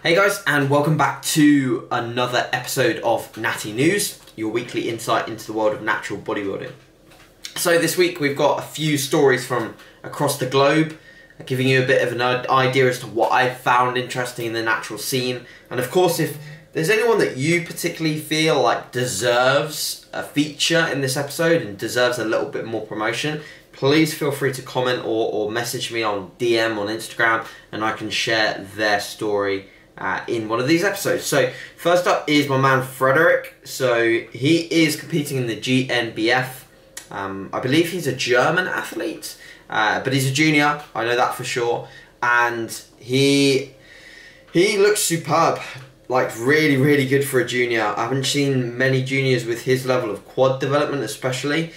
Hey guys, and welcome back to another episode of Natty News, your weekly insight into the world of natural bodybuilding. So this week we've got a few stories from across the globe, giving you a bit of an idea as to what I've found interesting in the natural scene. And of course, if there's anyone that you particularly feel like deserves a feature in this episode and deserves a little bit more promotion, please feel free to comment or message me on DM on Instagram, and I can share their story in one of these episodes. So first up is my man Frederic. So he is competing in the GNBF. I believe he's a German athlete, but he's a junior, I know that for sure, and he looks superb, like really good for a junior. I haven't seen many juniors with his level of quad development especially.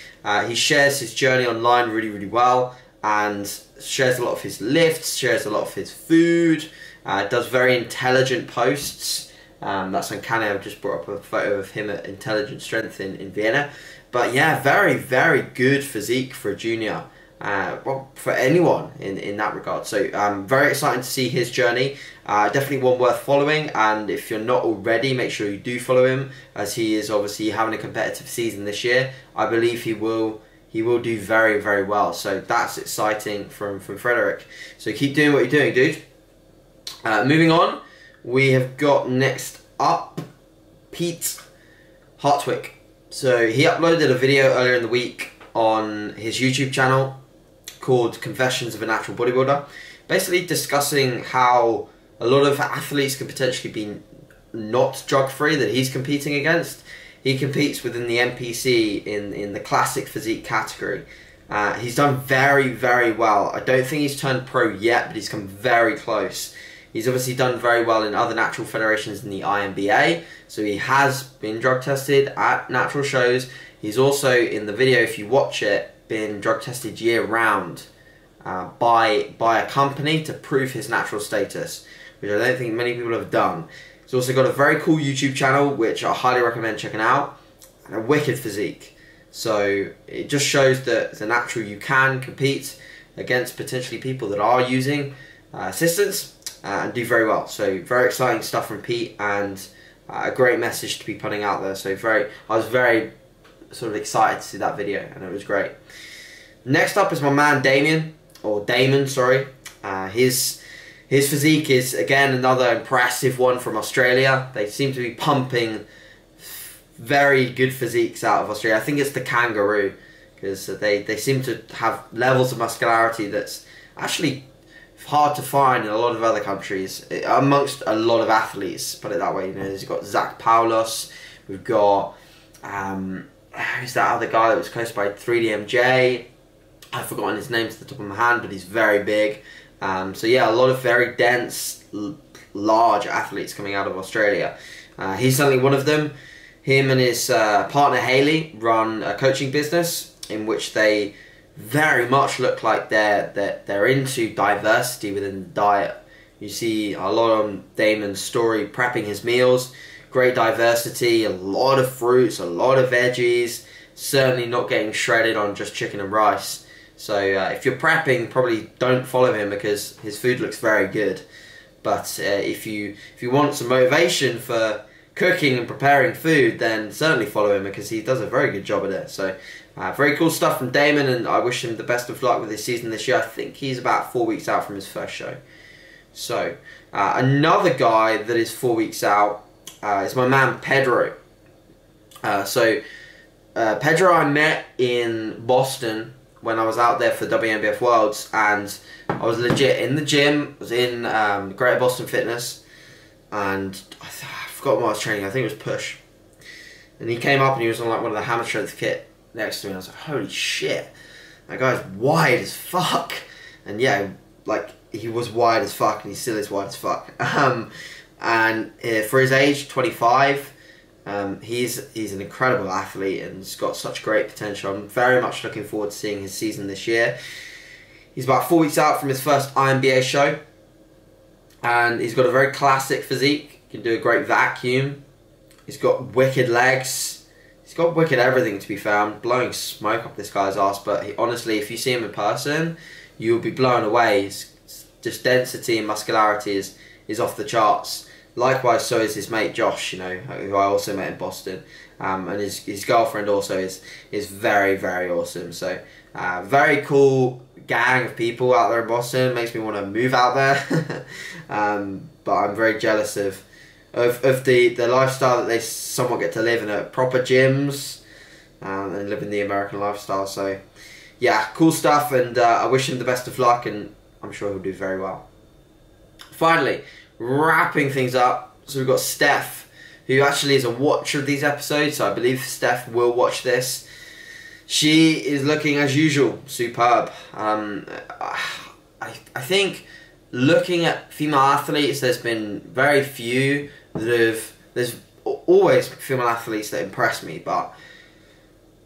He shares his journey online really well, and shares a lot of his lifts, shares a lot of his food, does very intelligent posts. That's uncanny. I've just brought up a photo of him at Intelligent Strength in Vienna. But yeah, very good physique for a junior. Well, for anyone in that regard. So very exciting to see his journey. Definitely one worth following, and if you're not already, make sure you do follow him, as he is obviously having a competitive season this year. I believe he will do very well. So that's exciting from Frederic. So keep doing what you're doing, dude. Moving on, we have got next up Pete Hartwick. So he uploaded a video earlier in the week on his YouTube channel called Confessions of a Natural Bodybuilder, basically discussing how a lot of athletes can potentially be not drug free that he's competing against. He competes within the NPC in the classic physique category. He's done very well. I don't think he's turned pro yet, but he's come very close. He's obviously done very well in other natural federations in the INBA, so he has been drug tested at natural shows. He's also, in the video, if you watch it, been drug tested year round by a company to prove his natural status, which I don't think many people have done. He's also got a very cool YouTube channel, which I highly recommend checking out, and a wicked physique. So it just shows that as a natural you can compete against potentially people that are using assistance and do very well. So very exciting stuff from Pete, and a great message to be putting out there. So I was very sort of excited to see that video, and it was great. Next up is my man Damon, sorry. His physique is again another impressive one from Australia. They seem to be pumping very good physiques out of Australia. I think it's the kangaroo, because they seem to have levels of muscularity that's actually hard to find in a lot of other countries, amongst a lot of athletes, put it that way. You know, you've got Zach Paulos, we've got who's that other guy that was coached by 3DMJ? I've forgotten his name to the top of my hand, but he's very big. So yeah, a lot of very dense, large athletes coming out of Australia. He's certainly one of them. Him and his partner Haley run a coaching business in which they very much look like they're into diversity within the diet. You see a lot on Damon's story, prepping his meals, great diversity, a lot of fruits, a lot of veggies, certainly not getting shredded on just chicken and rice. So if you're prepping, probably don't follow him, because his food looks very good. But if you want some motivation for cooking and preparing food, then certainly follow him, because he does a very good job at it. So very cool stuff from Damon, and I wish him the best of luck with his season this year. I think he's about 4 weeks out from his first show. So another guy that is 4 weeks out is my man Pedro. Pedro I met in Boston when I was out there for WNBF Worlds, and I was legit in the gym. I was in Greater Boston Fitness, and I forgot what I was training. I think it was push. And he came up and he was on like one of the hammer strength kit next to me, and I was like, holy shit, that guy's wide as fuck. And yeah, like, he was wide as fuck, and he still is wide as fuck. And for his age, 25, he's an incredible athlete and has got such great potential. I'm very much looking forward to seeing his season this year. He's about 4 weeks out from his first INBA show, and he's got a very classic physique. He can do a great vacuum. He's got wicked legs. He's got wicked everything, to be fair. I'm blowing smoke up this guy's ass, but honestly, if you see him in person, you'll be blown away. Just density and muscularity is off the charts. likewise, so is his mate Josh, you know, who I also met in Boston, and his girlfriend also is very, very awesome. So very cool gang of people out there in Boston. Makes me want to move out there. But I'm very jealous of the lifestyle that they somewhat get to live in, at proper gyms, and living the American lifestyle. So yeah, cool stuff, and I wish him the best of luck, and I'm sure he'll do very well. Finally, wrapping things up, so we've got Steph, who actually is a watcher of these episodes, so I believe Steph will watch this. She is looking, as usual, superb. I think, looking at female athletes, there's been very few that have... There's always female athletes that impress me, but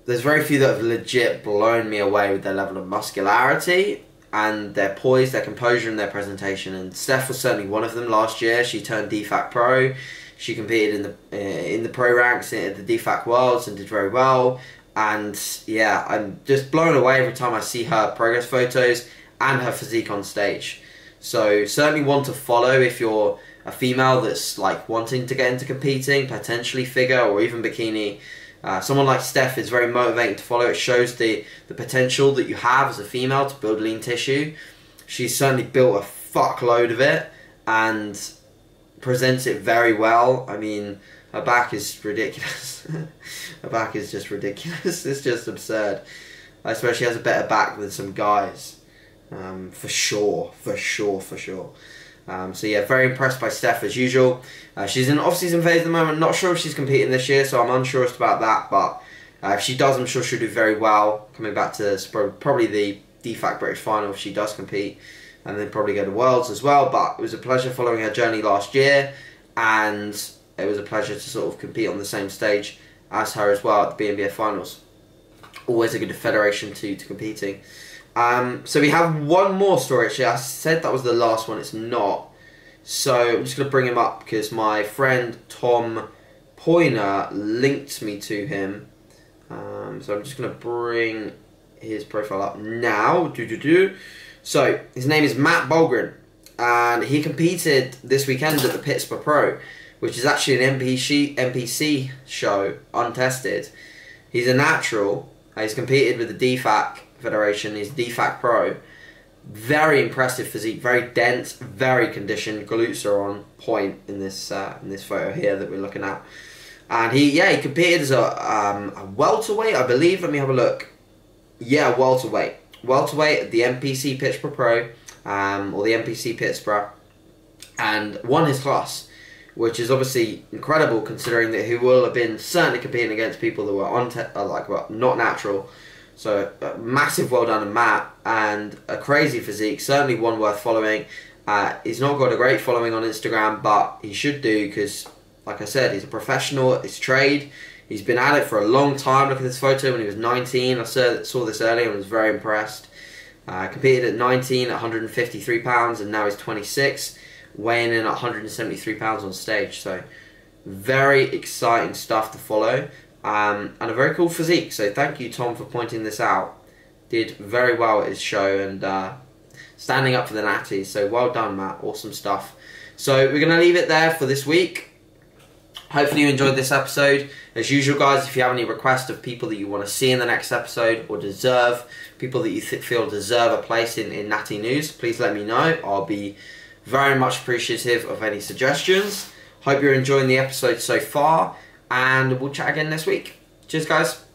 there's very few that have legit blown me away with their level of muscularity and their poise, their composure, and their presentation. And Steph was certainly one of them last year. She turned DFAC Pro. She competed in the pro ranks at the DFAC Worlds and did very well. And yeah, I'm just blown away every time I see her progress photos and her physique on stage. So certainly one to follow if you're a female that's like wanting to get into competing, potentially figure or even bikini. Someone like Steph is very motivating to follow. It shows the potential that you have as a female to build lean tissue. She's certainly built a fuckload of it and presents it very well. I mean, her back is ridiculous. Her back is just ridiculous. It's just absurd. I swear she has a better back than some guys. For sure. So yeah, very impressed by Steph as usual. She's in off-season phase at the moment. Not sure if she's competing this year, so I'm unsure as about that. But if she does, I'm sure she'll do very well. Coming back to probably the DFAC British final if she does compete, and then probably go to Worlds as well. But it was a pleasure following her journey last year, and it was a pleasure to sort of compete on the same stage as her as well at the BNBF finals. Always a good federation to competing. So we have one more story. Actually, I said that was the last one. It's not. So I'm just going to bring him up because my friend Tom Poyner linked me to him. So I'm just going to bring his profile up now. So his name is Matt Bolgren, and he competed this weekend at the Pittsburgh Pro, which is actually an NPC show, untested. He's a natural. He's competed with the DFAC Federation. He's DFAC Pro. Very impressive physique, very dense, very conditioned. Glutes are on point in this photo here that we're looking at. And he competed as a welterweight, I believe. Let me have a look. Yeah, welterweight at the NPC Pittsburgh Pro, or the NPC Pittsburgh, and won his class, which is obviously incredible considering that he will have been certainly competing against people that were not natural. So massive well done to Matt, and a crazy physique, certainly one worth following. He's not got a great following on Instagram, but he should do because, like I said, he's a professional at his trade. He's been at it for a long time. Look at this photo when he was 19. I saw this earlier and was very impressed. Competed at 19 at 153 pounds, and now he's 26, weighing in at 173 pounds on stage. So very exciting stuff to follow. And a very cool physique. So thank you, Tom, for pointing this out. Did very well at his show and standing up for the Natty. So well done, Matt. Awesome stuff. So we're going to leave it there for this week. Hopefully you enjoyed this episode. As usual, guys, if you have any requests of people that you want to see in the next episode or people that you feel deserve a place in Natty News, please let me know. I'll be very much appreciative of any suggestions. Hope you're enjoying the episode so far, and we'll chat again next week. Cheers, guys.